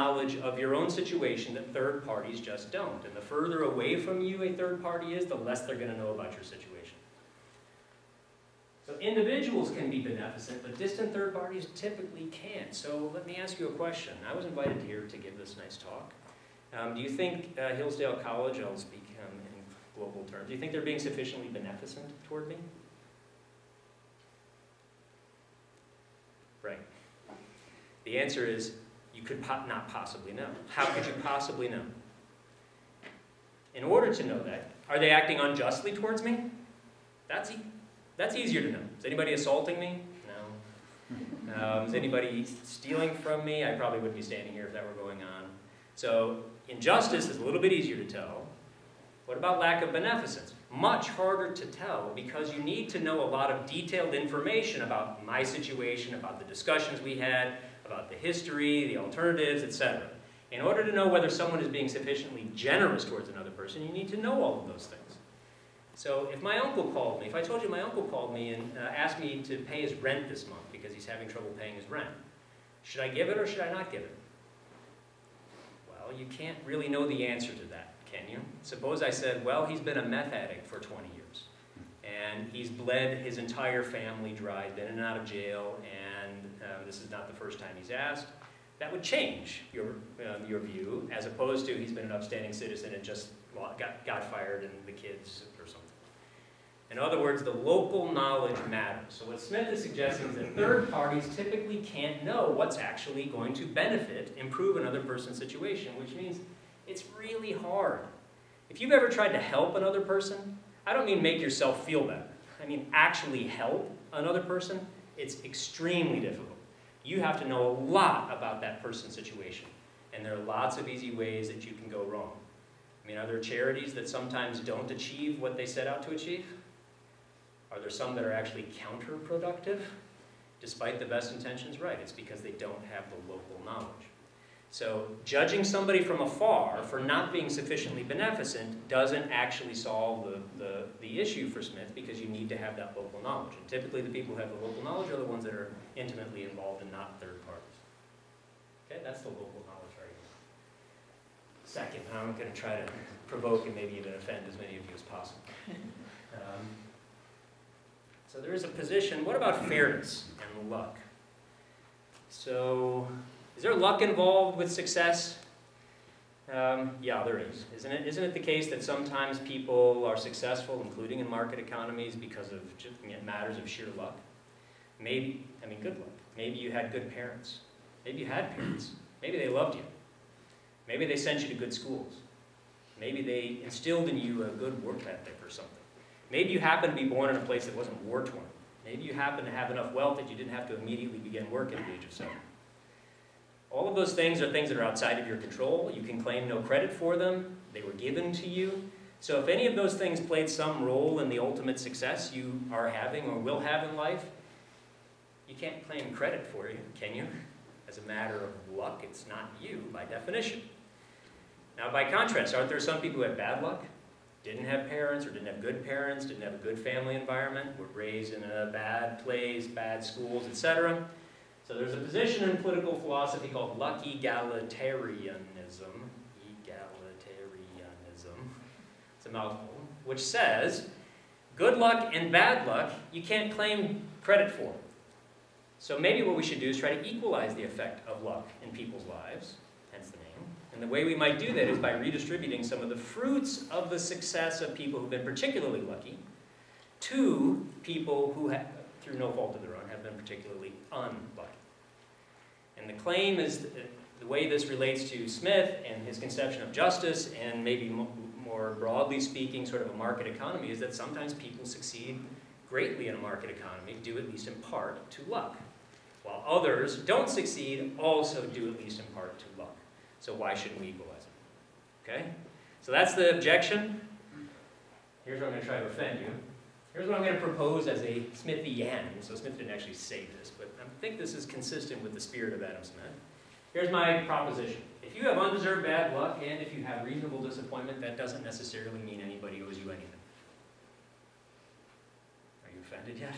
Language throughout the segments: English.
knowledge of your own situation that third parties just don't. And the further away from you a third party is, the less they're going to know about your situation. So individuals can be beneficent, but distant third parties typically can't. So let me ask you a question. I was invited here to give this nice talk. Do you think Hillsdale College, I'll speak in global terms, do you think they're being sufficiently beneficent toward me? Right. The answer is, you could not possibly know. How could you possibly know? In order to know that, are they acting unjustly towards me? That's easier to know. Is anybody assaulting me? No. Is anybody stealing from me? I probably wouldn't be standing here if that were going on. So injustice is a little bit easier to tell. What about lack of beneficence? Much harder to tell, because you need to know a lot of detailed information about my situation, about the discussions we had, about the history, the alternatives, etc. In order to know whether someone is being sufficiently generous towards another person, you need to know all of those things. So if my uncle called me, if I told you my uncle called me and asked me to pay his rent this month because he's having trouble paying his rent, should I give it or should I not give it? Well, you can't really know the answer to that, can you? Suppose I said, well, he's been a meth addict for 20 years, and he's bled his entire family dry, been in and out of jail, and this is not the first time he's asked. That would change your view, as opposed to he's been an upstanding citizen and just got fired and the kids or something. In other words, the local knowledge matters. So what Smith is suggesting is that third parties typically can't know what's actually going to benefit, improve another person's situation, which means it's really hard. If you've ever tried to help another person, I don't mean make yourself feel better. I mean actually help another person. It's extremely difficult. You have to know a lot about that person's situation, and there are lots of easy ways that you can go wrong. I mean, are there charities that sometimes don't achieve what they set out to achieve? Are there some that are actually counterproductive, despite the best intentions? Right, it's because they don't have the local knowledge. So judging somebody from afar for not being sufficiently beneficent doesn't actually solve the issue for Smith, because you need to have that local knowledge. And typically the people who have the local knowledge are the ones that are intimately involved and not third parties. Okay, that's the local knowledge argument. Second, I'm going to try to provoke and maybe even offend as many of you as possible. So there is a position. What about fairness and luck? So is there luck involved with success? Yeah, there is. Isn't it the case that sometimes people are successful, including in market economies, because of just matters of sheer luck? Maybe, I mean, good luck. Maybe you had good parents. Maybe you had parents. Maybe they loved you. Maybe they sent you to good schools. Maybe they instilled in you a good work ethic or something. Maybe you happen to be born in a place that wasn't war-torn. Maybe you happen to have enough wealth that you didn't have to immediately begin work at the age of 7. All of those things are things that are outside of your control. You can claim no credit for them. They were given to you. So if any of those things played some role in the ultimate success you are having or will have in life, you can't claim credit for it, can you? As a matter of luck, it's not you by definition. Now, by contrast, aren't there some people who had bad luck? Didn't have parents, or didn't have good parents, didn't have a good family environment, were raised in a bad place, bad schools, etc. So there's a position in political philosophy called luck egalitarianism. It's a mouthful, which says good luck and bad luck you can't claim credit for. So maybe what we should do is try to equalize the effect of luck in people's lives, hence the name. And the way we might do that is by redistributing some of the fruits of the success of people who've been particularly lucky to people who, through no fault of their own, have been particularly unlucky. And the claim is the way this relates to Smith and his conception of justice, and maybe more broadly speaking, sort of a market economy, is that sometimes people succeed greatly in a market economy, due at least in part to luck, while others don't succeed, also due at least in part to luck. So why shouldn't we equalize it? Okay? So that's the objection. Here's where I'm going to try to offend you. Here's what I'm going to propose as a Smithian. So Smith didn't actually say this, but I think this is consistent with the spirit of Adam Smith. Here's my proposition. If you have undeserved bad luck, and if you have reasonable disappointment, that doesn't necessarily mean anybody owes you anything. Are you offended yet?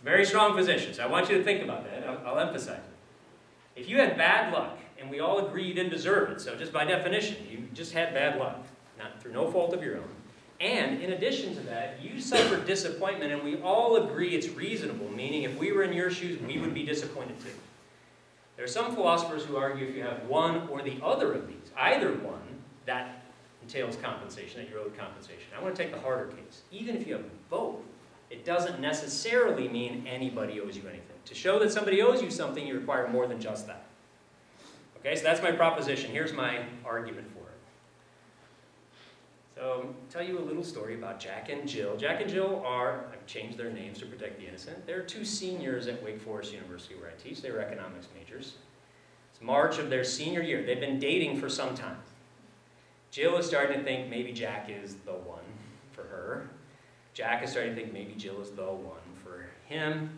Very strong position, so I want you to think about that. I'll emphasize it. If you had bad luck, and we all agree you didn't deserve it. So just by definition, you just had bad luck, not through no fault of your own. And in addition to that, you suffered disappointment, and we all agree it's reasonable, meaning if we were in your shoes, we would be disappointed too. There are some philosophers who argue if you have one or the other of these, either one, that entails compensation, that you're owed compensation. I want to take the harder case. Even if you have both, it doesn't necessarily mean anybody owes you anything. To show that somebody owes you something, you require more than just that. Okay, so that's my proposition. Here's my argument for it. So I'll tell you a little story about Jack and Jill. Jack and Jill are, I've changed their names to protect the innocent. They're two seniors at Wake Forest University where I teach. They were economics majors. It's March of their senior year. They've been dating for some time. Jill is starting to think maybe Jack is the one for her. Jack is starting to think maybe Jill is the one for him.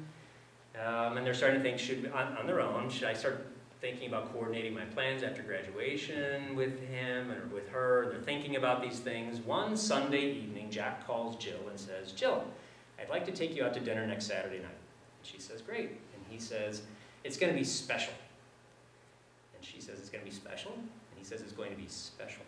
And they're starting to think, on their own, should I start thinking about coordinating my plans after graduation with him or with her? And they're thinking about these things. One Sunday evening, Jack calls Jill and says, Jill, I'd like to take you out to dinner next Saturday night. And she says, great. And he says, it's going to be special. And she says, it's going to be special? And he says, it's going to be special.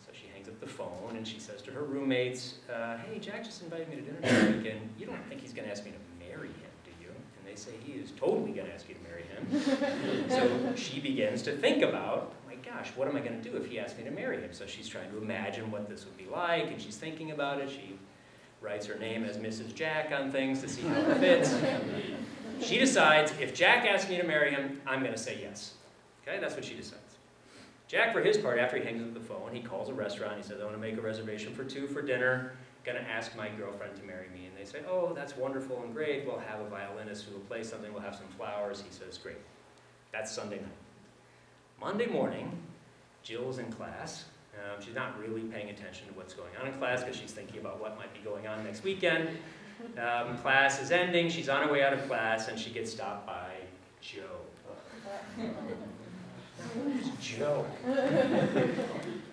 So she hangs up the phone and she says to her roommates, hey, Jack just invited me to dinner this weekend. You don't think he's going to ask me to marry him, do you? And they say, he is totally going to ask you to marry him. So she begins to think about, oh my gosh, what am I going to do if he asks me to marry him? So she's trying to imagine what this would be like, and she's thinking about it. She writes her name as Mrs. Jack on things to see how it fits. She decides, if Jack asks me to marry him, I'm going to say yes. Okay, that's what she decides. Jack, for his part, after he hangs up the phone, he calls a restaurant. He says, I want to make a reservation for 2 for dinner. Going to ask my girlfriend to marry me. And they say, oh, that's wonderful and great. We'll have a violinist who will play something. We'll have some flowers. He says, great. That's Sunday night. Monday morning, Jill's in class. She's not really paying attention to what's going on in class because she's thinking about what might be going on next weekend. Class is ending. She's on her way out of class, and she gets stopped by Joe. Who's Joe?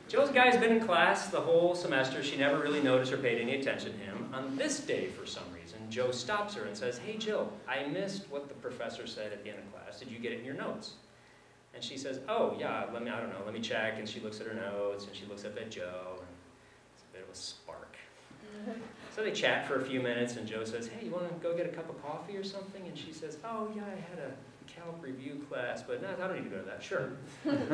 Joe's guy's been in class the whole semester. She never really noticed or paid any attention to him. On this day, for some reason, Joe stops her and says, hey, Jill, I missed what the professor said at the end of class. Did you get it in your notes? And she says, oh, yeah, I don't know, let me check. And she looks at her notes, and she looks up at Joe, and it's a bit of a spark. So they chat for a few minutes, and Joe says, hey, you want to go get a cup of coffee or something? And she says, oh, yeah, I had a Calc review class, but no, I don't need to go to that. Sure.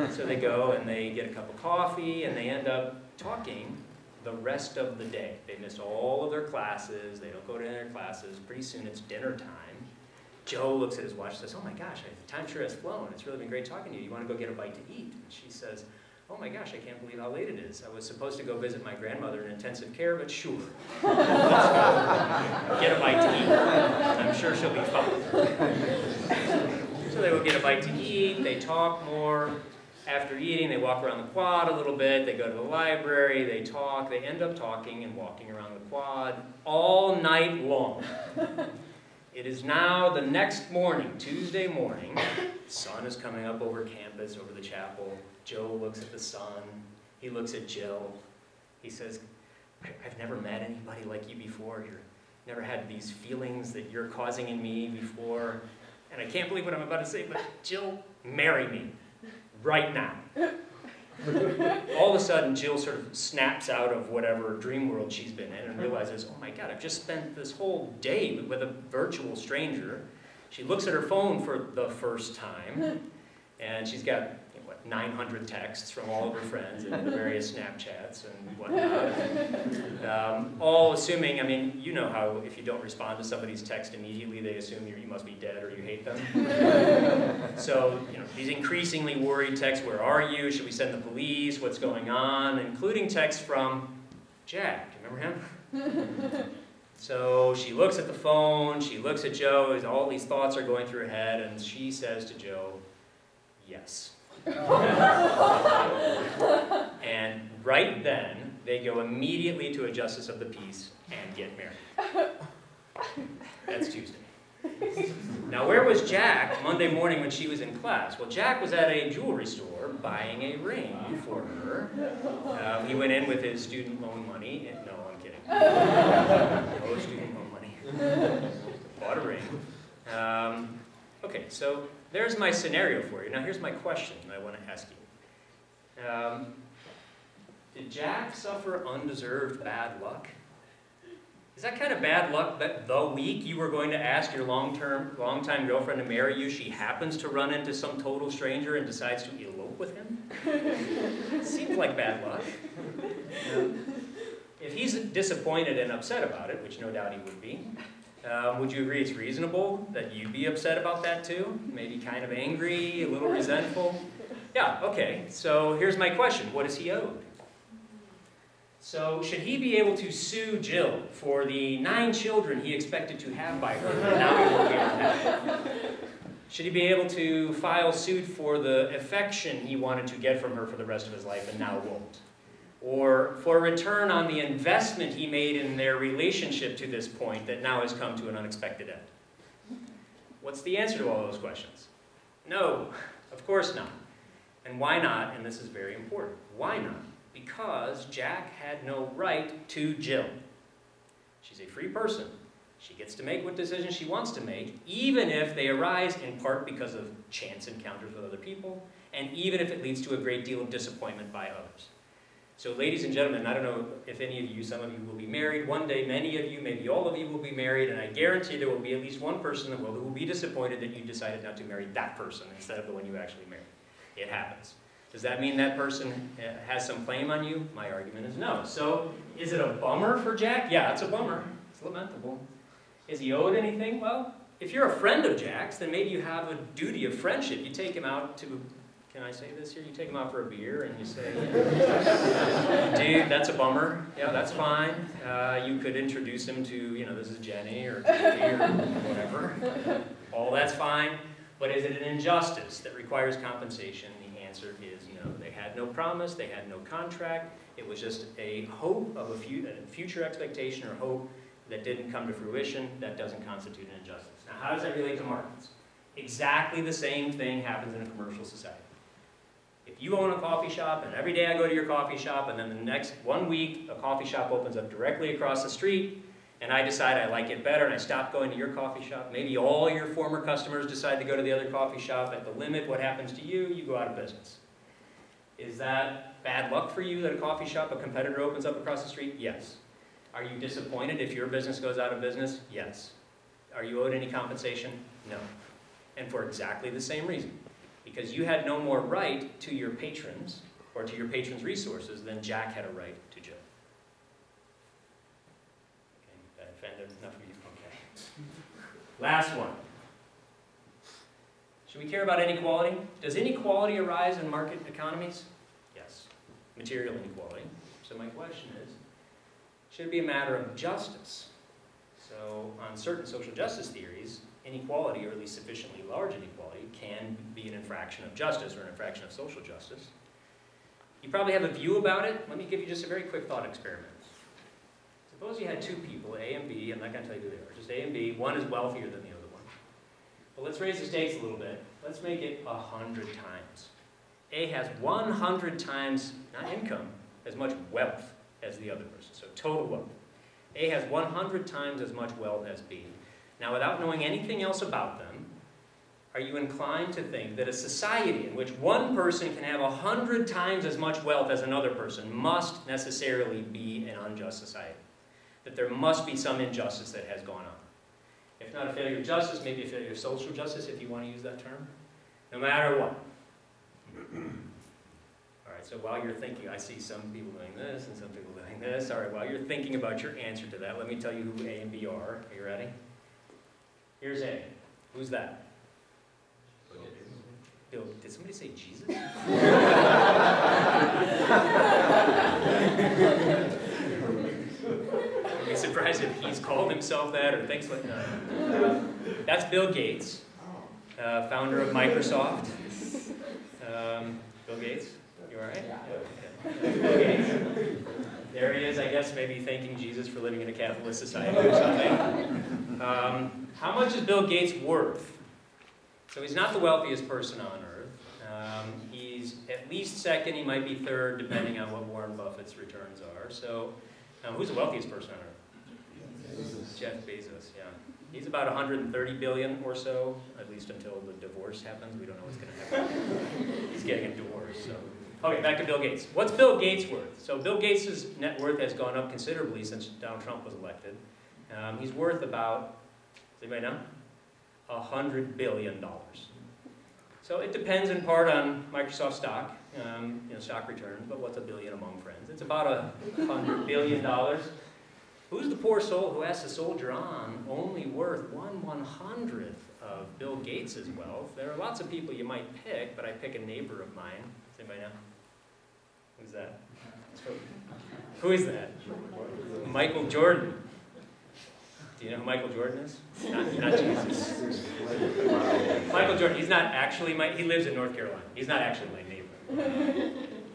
So they go, and they get a cup of coffee, and they end up talking the rest of the day. They miss all of their classes. They don't go to their classes. Pretty soon it's dinner time. Joe looks at his watch and says, oh my gosh, the time sure has flown. It's really been great talking to you. You want to go get a bite to eat? And she says, oh my gosh, I can't believe how late it is. I was supposed to go visit my grandmother in intensive care, but sure. Let's go. Get a bite to eat. I'm sure she'll be fine. So they will get a bite to eat. They talk more. After eating, they walk around the quad a little bit. They go to the library. They talk. They end up talking and walking around the quad all night long. It is now the next morning, Tuesday morning. The sun is coming up over campus, over the chapel. Joe looks at the sun. He looks at Jill. He says, I've never met anybody like you before. You've never had these feelings that you're causing in me before. And I can't believe what I'm about to say, but Jill, marry me right now. All of a sudden, Jill sort of snaps out of whatever dream world she's been in and realizes, oh my God, I've just spent this whole day with a virtual stranger. She looks at her phone for the first time, and she's got 900 texts from all of her friends and the various Snapchats and whatnot. All assuming, I mean, you know how if you don't respond to somebody's text immediately, they assume you must be dead or you hate them. So, these increasingly worried texts, where are you? Should we send the police? What's going on? Including texts from Jack. Do you remember him? So she looks at the phone, she looks at Joe, as all these thoughts are going through her head, and she says to Joe, yes. And right then, they go immediately to a justice of the peace and get married. That's Tuesday. Now, where was Jack Monday morning when she was in class? Well, Jack was at a jewelry store buying a ring for her. He went in with his student loan money. No, I'm kidding. No student loan money. Bought a ring. Okay, so there's my scenario for you. Now here's my question I want to ask you. Did Jack suffer undeserved bad luck? Is that kind of bad luck that the week you were going to ask your long-time girlfriend to marry you, she happens to run into some total stranger and decides to elope with him? Seems like bad luck. If he's disappointed and upset about it, which no doubt he would be, would you agree it's reasonable that you'd be upset about that too? Maybe kind of angry, a little resentful? Yeah, okay, so here's my question. What is he owed? So, should he be able to sue Jill for the 9 children he expected to have by her, and now he won't be able to have? Should he be able to file suit for the affection he wanted to get from her for the rest of his life and now won't? Or for a return on the investment he made in their relationship to this point that now has come to an unexpected end? What's the answer to all those questions? No, of course not. And why not? And this is very important. Why not? Because Jack had no right to Jill. She's a free person. She gets to make what decisions she wants to make, even if they arise in part because of chance encounters with other people, and even if it leads to a great deal of disappointment by others. So ladies and gentlemen, I don't know if any of you, some of you will be married. One day, many of you, maybe all of you will be married, and I guarantee there will be at least one person who will be disappointed that you decided not to marry that person instead of the one you actually married. It happens. Does that mean that person has some claim on you? My argument is no. So, is it a bummer for Jack? Yeah, it's a bummer. It's lamentable. Is he owed anything? Well, if you're a friend of Jack's, then maybe you have a duty of friendship. You take him out to, can I say this here? You take him out for a beer and you say, dude, that's a bummer. Yeah, that's fine. You could introduce him to, this is Jenny or Katie or whatever. All that's fine. But is it an injustice that requires compensation? The answer is no. They had no promise. They had no contract. It was just a hope of a future expectation or hope that didn't come to fruition. That doesn't constitute an injustice. Now, how does that relate to markets? Exactly the same thing happens in a commercial society. If you own a coffee shop, and every day I go to your coffee shop, and then the next 1 week, a coffee shop opens up directly across the street, and I decide I like it better, and I stop going to your coffee shop. Maybe all your former customers decide to go to the other coffee shop. At the limit, what happens to you? You go out of business. Is that bad luck for you that a coffee shop, a competitor opens up across the street? Yes. Are you disappointed if your business goes out of business? Yes. Are you owed any compensation? No. And for exactly the same reason. Because you had no more right to your patrons, or to your patrons' resources, than Jack had a right to Jill. Offended enough of you? Okay. Last one. Should we care about inequality? Does inequality arise in market economies? Yes. Material inequality. So my question is, should it be a matter of justice? So on certain social justice theories, inequality, or at least sufficiently large inequality, can be an infraction of justice or an infraction of social justice. You probably have a view about it. Let me give you just a very quick thought experiment. Suppose you had 2 people, A and B. I'm not going to tell you who they are, just A and B. One is wealthier than the other one. But let's raise the stakes a little bit. Let's make it 100 times. A has 100 times, not income, as much wealth as the other person, so total wealth. A has 100 times as much wealth as B. Now, without knowing anything else about them, are you inclined to think that a society in which one person can have 100 times as much wealth as another person must necessarily be an unjust society? That there must be some injustice that has gone on. If not a failure of justice, maybe a failure of social justice, if you want to use that term. No matter what. All right, so while you're thinking, I see some people doing this and some people doing this. All right, while you're thinking about your answer to that, let me tell you who A and B are. Are you ready? Here's A. Who's that? Bill, did somebody say Jesus? I'd be surprised if he's called himself that or things like that. That's Bill Gates, founder of Microsoft. Bill Gates, you all right? Yeah. Bill Gates. There he is, I guess, maybe thanking Jesus for living in a capitalist society or something. How much is Bill Gates worth? So he's not the wealthiest person on earth. He's at least second, he might be third, depending on what Warren Buffett's returns are. So, who's the wealthiest person on earth? Jeff Bezos, yeah. He's about 130 billion or so, at least until the divorce happens. We don't know what's going to happen. He's getting a divorce. So. Okay, back to Bill Gates. What's Bill Gates worth? So Bill Gates' net worth has gone up considerably since Donald Trump was elected. He's worth about, does anybody know? $100 billion. So it depends in part on Microsoft stock, stock returns, but what's a billion among friends? It's about $100 billion. Who's the poor soul who has to soldier on, only worth 1/100th of Bill Gates' wealth? There are lots of people you might pick, but I pick a neighbor of mine. Does anybody know? Who's that? Who is that? Michael Jordan. Do you know who Michael Jordan is? Not Jesus. Michael Jordan, he's not actually he lives in North Carolina. He's not actually my neighbor.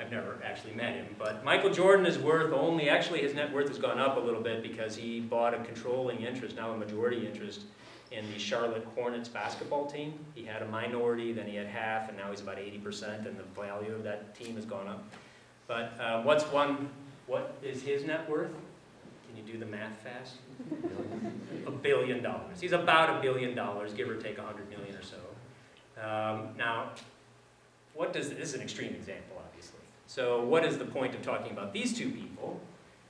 I've never actually met him. But Michael Jordan is worth actually his net worth has gone up a little bit because he bought a controlling interest, now a majority interest, in the Charlotte Hornets basketball team. He had a minority, then he had half, and now he's about 80%, and the value of that team has gone up. But what is his net worth? Can you do the math fast? $1 billion. He's about $1 billion, give or take 100 million or so. Now, this is an extreme example, obviously. So what is the point of talking about these two people?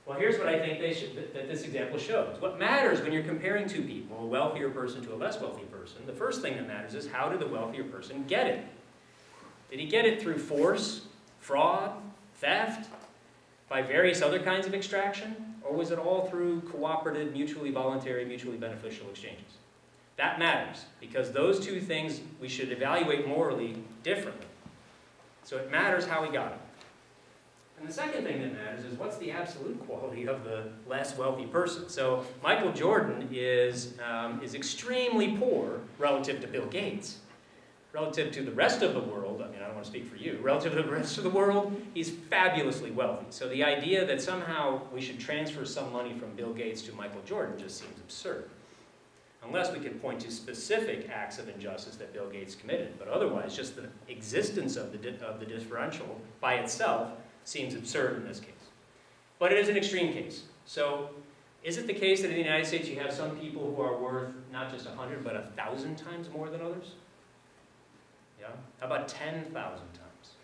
Well, here's what I think that this example shows. What matters when you're comparing two people, a wealthier person to a less wealthy person, the first thing that matters is how did the wealthier person get it? Did he get it through force, fraud, theft, by various other kinds of extraction? Or was it all through cooperative, mutually voluntary, mutually beneficial exchanges? That matters, because those two things we should evaluate morally differently. So it matters how he got it. And the second thing that matters is what's the absolute quality of the less wealthy person. So Michael Jordan is extremely poor relative to Bill Gates. Relative to the rest of the world, I don't want to speak for you, relative to the rest of the world, he's fabulously wealthy. So the idea that somehow we should transfer some money from Bill Gates to Michael Jordan just seems absurd. Unless we can point to specific acts of injustice that Bill Gates committed. But otherwise, just the existence of the differential by itself seems absurd in this case. But it is an extreme case. So is it the case that in the United States you have some people who are worth not just 100 but 1,000 times more than others? Yeah? How about 10,000 times?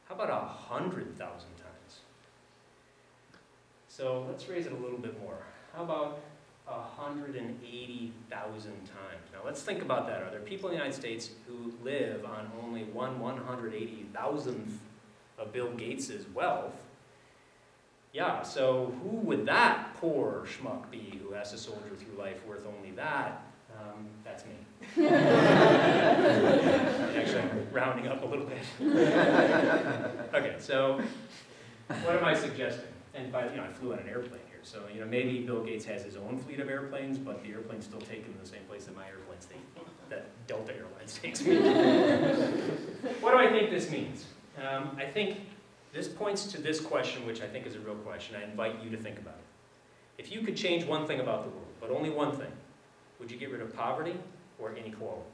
How about 100,000 times? So let's raise it a little bit more. How about 180,000 times? Now let's think about that. Are there people in the United States who live on only 1/180,000th of Bill Gates' wealth? Yeah, so who would that poor schmuck be who has to soldier through life worth only that? That's me. Actually, I'm rounding up a little bit. Okay, so what am I suggesting? And I flew on an airplane here, so maybe Bill Gates has his own fleet of airplanes, but the airplanes still take him to the same place that my airplanes take, that Delta Airlines takes me. What do I think this means? I think this points to this question, which I think is a real question. I invite you to think about it. If you could change one thing about the world, but only one thing, would you get rid of poverty or inequality?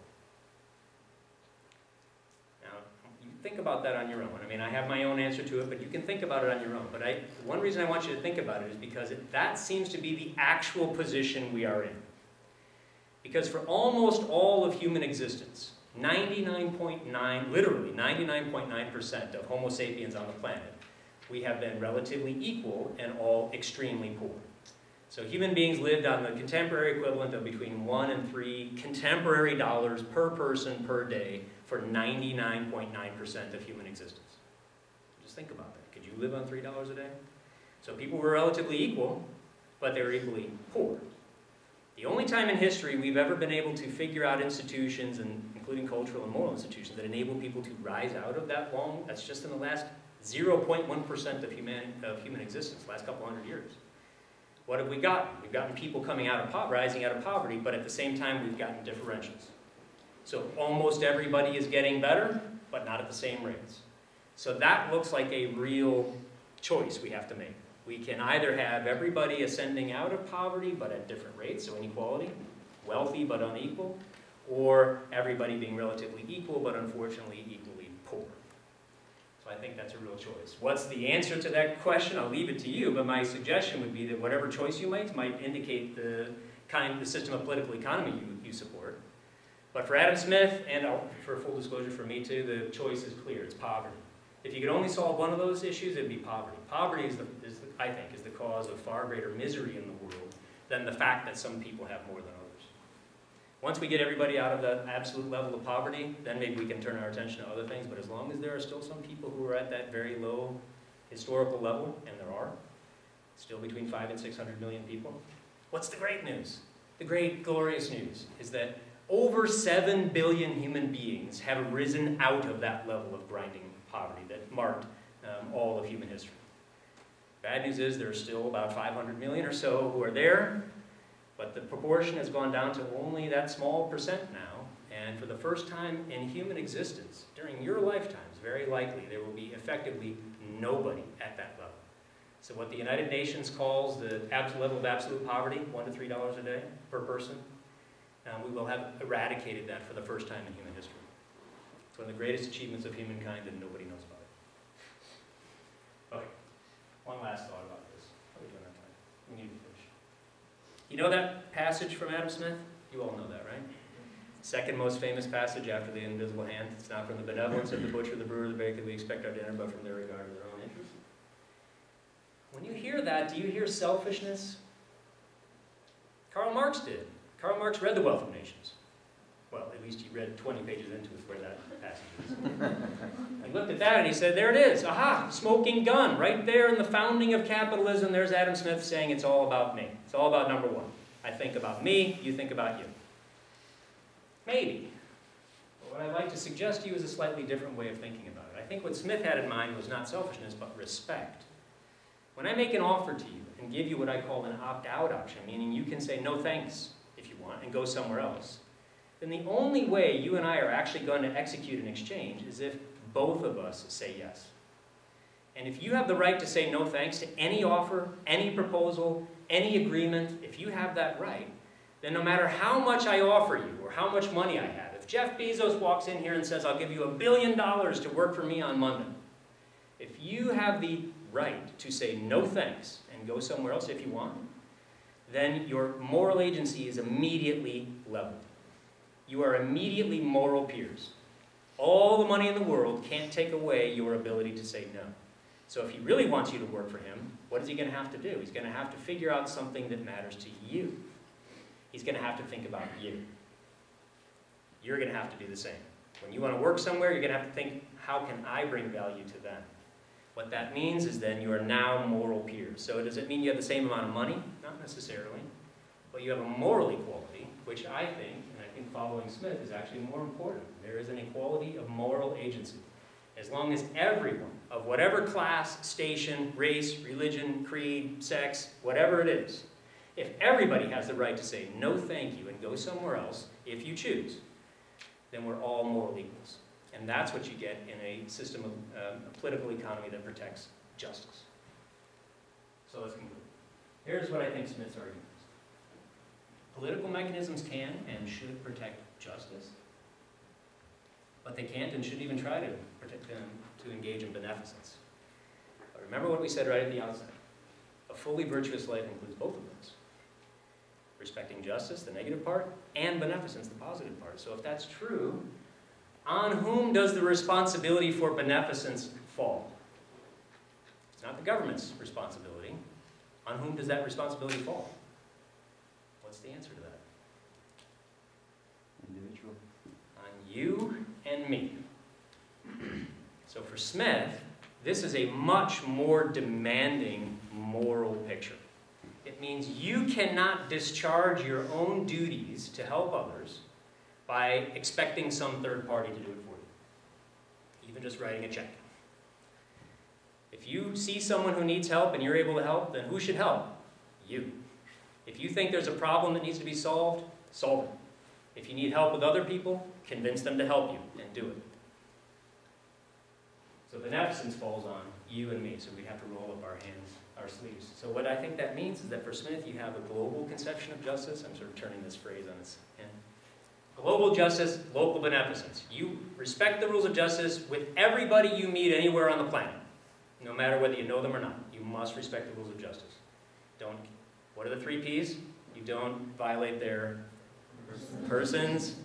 Now, you can think about that on your own. I have my own answer to it, but you can think about it on your own. But one reason I want you to think about it is because that seems to be the actual position we are in. Because for almost all of human existence, 99.9% of Homo sapiens on the planet, we have been relatively equal and all extremely poor. So human beings lived on the contemporary equivalent of between 1 and 3 contemporary dollars per person per day for 99.9% of human existence. Just think about that. Could you live on $3 a day? So people were relatively equal, but they were equally poor. The only time in history we've ever been able to figure out institutions, including cultural and moral institutions, that enable people to rise out of that that's just in the last 0.1% of human existence, the last couple hundred years. What have we gotten? We've gotten people rising out of poverty, but at the same time we've gotten differentials. So almost everybody is getting better, but not at the same rates. So that looks like a real choice we have to make. We can either have everybody ascending out of poverty, but at different rates, so inequality, wealthy but unequal, or everybody being relatively equal, but unfortunately equally poor. So I think that's a real choice. What's the answer to that question? I'll leave it to you, but my suggestion would be that whatever choice you make might indicate the system of political economy you support. But for Adam Smith, and for full disclosure for me too, the choice is clear. It's poverty. If you could only solve one of those issues, it'd be poverty. Poverty I think, is the cause of far greater misery in the world than the fact that some people have more than others. Once we get everybody out of the absolute level of poverty, then maybe we can turn our attention to other things. But as long as there are still some people who are at that very low historical level, and there are, still between 500 and 600 million people, what's the great news? The great, glorious news is that over 7 billion human beings have risen out of that level of grinding poverty that marked all of human history. Bad news is there are still about 500 million or so who are there, but the proportion has gone down to only that small percent now, and for the first time in human existence, during your lifetimes, very likely there will be effectively nobody at that level. So what the United Nations calls the level of absolute poverty, $1 to $3 a day per person, we will have eradicated that for the first time in human history. It's one of the greatest achievements of humankind, and nobody knows about it. Okay, one last thought about this. How are we doing on time? We need to finish. You know that passage from Adam Smith? You all know that, right? Second most famous passage after the invisible hand. It's not from the benevolence of the butcher, the brewer, the baker we expect our dinner, but from their regard to their own interests. When you hear that, do you hear selfishness? Karl Marx did. Karl Marx read The Wealth of Nations. Well, at least he read 20 pages into it where that passage is. He looked at that and he said, there it is. Aha, smoking gun. Right there in the founding of capitalism, there's Adam Smith saying it's all about me. It's all about number one. I think about me, you think about you. Maybe. But what I'd like to suggest to you is a slightly different way of thinking about it. I think what Smith had in mind was not selfishness, but respect. When I make an offer to you and give you what I call an opt-out option, meaning you can say no thanks if you want and go somewhere else, then the only way you and I are actually going to execute an exchange is if both of us say yes. And if you have the right to say no thanks to any offer, any proposal, any agreement, if you have that right, then no matter how much I offer you or how much money I have, if Jeff Bezos walks in here and says, I'll give you $1 billion to work for me on Monday, if you have the right to say no thanks and go somewhere else if you want, then your moral agency is immediately leveled. You are immediately moral peers. All the money in the world can't take away your ability to say no. So if he really wants you to work for him, what is he going to have to do? He's going to have to figure out something that matters to you. He's going to have to think about you. You're going to have to do the same. When you want to work somewhere, you're going to have to think, how can I bring value to them? What that means is then you are now moral peers. So does it mean you have the same amount of money? Not necessarily. But you have a moral equality, which I think, and I think following Smith, is actually more important. There is an equality of moral agency. As long as everyone, of whatever class, station, race, religion, creed, sex, whatever it is, if everybody has the right to say no thank you and go somewhere else, if you choose, then we're all moral equals. And that's what you get in a system of a political economy that protects justice. So let's conclude. Here's what I think Smith's argument is. Political mechanisms can and should protect justice, but they can't and shouldn't even try to protect them to engage in beneficence. But remember what we said right at the outset. A fully virtuous life includes both of those. Respecting justice, the negative part, and beneficence, the positive part. So if that's true, on whom does the responsibility for beneficence fall? It's not the government's responsibility. On whom does that responsibility fall? What's the answer to that? Individual. On you and me. So for Smith, this is a much more demanding moral picture. It means you cannot discharge your own duties to help others by expecting some third party to do it for you, even just writing a check. If you see someone who needs help and you're able to help, then who should help? You. If you think there's a problem that needs to be solved, solve it. If you need help with other people, convince them to help you and do it. So beneficence falls on you and me, so we have to roll up our hands, our sleeves. So what I think that means is that for Smith, you have a global conception of justice. I'm sort of turning this phrase on its end. Global justice, local beneficence. You respect the rules of justice with everybody you meet anywhere on the planet, no matter whether you know them or not. You must respect the rules of justice. What are the 3 Ps? You don't violate their persons,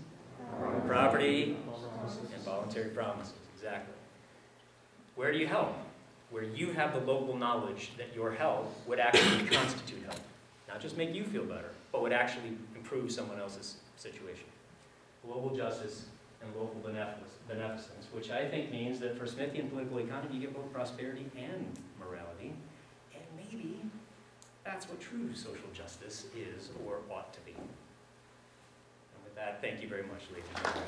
property, and voluntary promises. Exactly. Where do you help? Where you have the local knowledge that your help would actually constitute help. Not just make you feel better, but would actually improve someone else's situation. Global justice and local beneficence, which I think means that for Smithian political economy, you get both prosperity and morality, and maybe that's what true social justice is or ought to be. And with that, thank you very much, ladies and gentlemen.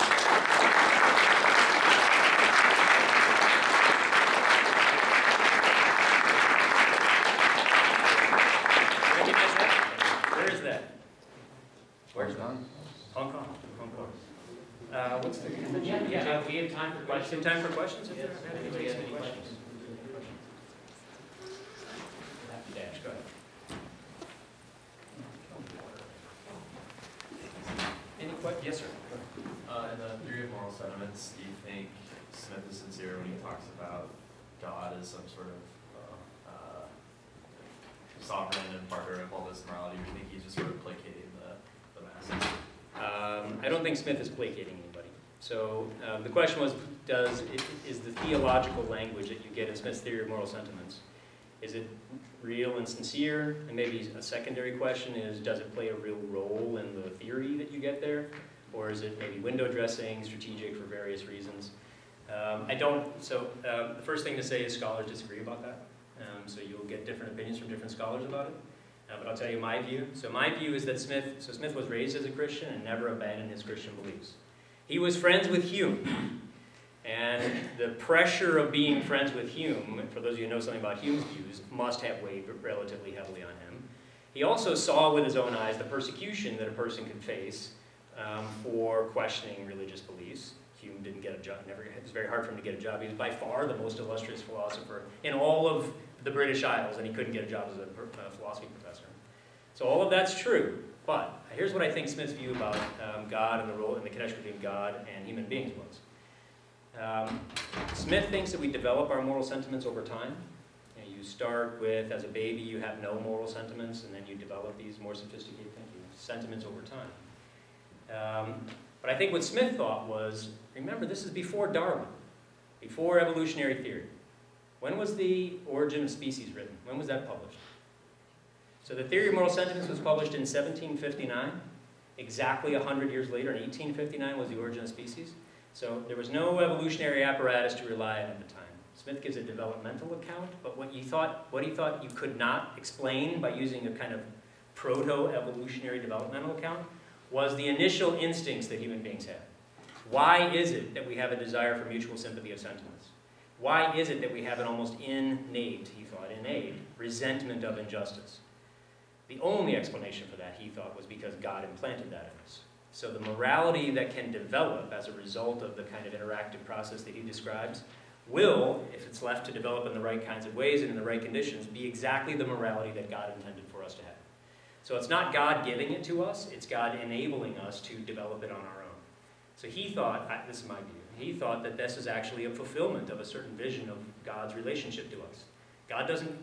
Where is that? Where's that? Hong Kong. What's the Yeah, we have time for questions. Time for questions? Yes. Anybody has any questions? Dash, go ahead. Any questions? Yes, sir. In the theory of moral sentiments, do you think Smith is sincere when he talks about God as some sort of sovereign and partner of all this morality, or do you think he's just sort of placating the masses? I don't think Smith is placating anybody. So the question was, is the theological language that you get in Smith's theory of moral sentiments, is it real and sincere? And maybe a secondary question is, does it play a real role in the theory that you get there? Or is it maybe window dressing, strategic for various reasons? The first thing to say is scholars disagree about that. So you'll get different opinions from different scholars about it. But I'll tell you my view. So my view is that Smith was raised as a Christian and never abandoned his Christian beliefs. He was friends with Hume. And the pressure of being friends with Hume, for those of you who know something about Hume's views, must have weighed relatively heavily on him. He also saw with his own eyes the persecution that a person could face for questioning religious beliefs. Hume didn't get a job, it was very hard for him to get a job. He was by far the most illustrious philosopher in all of the British Isles, and he couldn't get a job as a philosophy professor. So all of that's true, but here's what I think Smith's view about God and the role and the connection between God and human beings was. Smith thinks that we develop our moral sentiments over time. You start with, as a baby, you have no moral sentiments, and then you develop these more sophisticated sentiments over time. But I think what Smith thought was, remember, this is before Darwin, before evolutionary theory. When was The Origin of Species written? When was that published? So the theory of moral sentiments was published in 1759. Exactly 100 years later, in 1859, was The Origin of Species. So there was no evolutionary apparatus to rely on at the time. Smith gives a developmental account, but what he thought you could not explain by using a kind of proto-evolutionary developmental account was the initial instincts that human beings have. Why is it that we have a desire for mutual sympathy of sentiments? Why is it that we have an almost innate, he thought, resentment of injustice? The only explanation for that, he thought, was because God implanted that in us. So the morality that can develop as a result of the kind of interactive process that he describes will, if it's left to develop in the right kinds of ways and in the right conditions, be exactly the morality that God intended for us to have. So it's not God giving it to us, it's God enabling us to develop it on our own. So he thought, this is my view, he thought that this is actually a fulfillment of a certain vision of God's relationship to us. God doesn't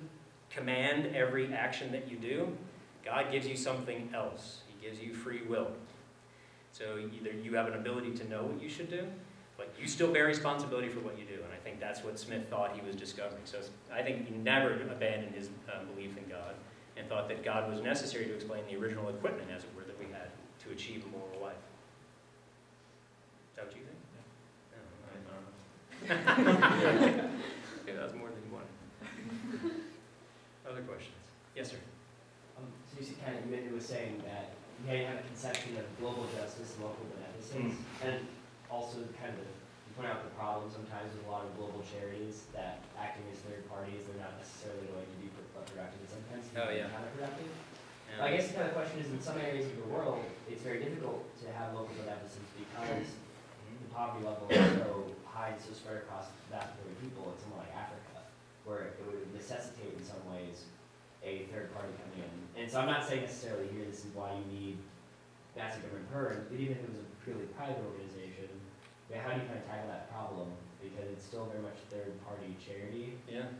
command every action that you do. God gives you something else. He gives you free will. So either you have an ability to know what you should do, but you still bear responsibility for what you do. And I think that's what Smith thought he was discovering. So I think he never abandoned his belief in God and thought that God was necessary to explain the original equipment, as it were, that we had to achieve a moral life. Is that what you think? Okay, that was more than you wanted. Other questions? Yes, sir. So you was saying that you have a conception of global justice and local beneficence, and also you point out the problem sometimes with a lot of global charities that acting as third parties, they're not necessarily going to be productive, and sometimes counterproductive. Yeah. I guess the kind of question is, in some areas of the world, it's very difficult to have local beneficence because the poverty level is so high and so spread across vast majority of people in somewhere like Africa, where it would necessitate in some ways a third party coming in. And so I'm not saying necessarily here this is why you need massive government purge, but even if it was a purely private organization, how do you kind of tackle that problem? Because it's still very much third party charity. Yeah.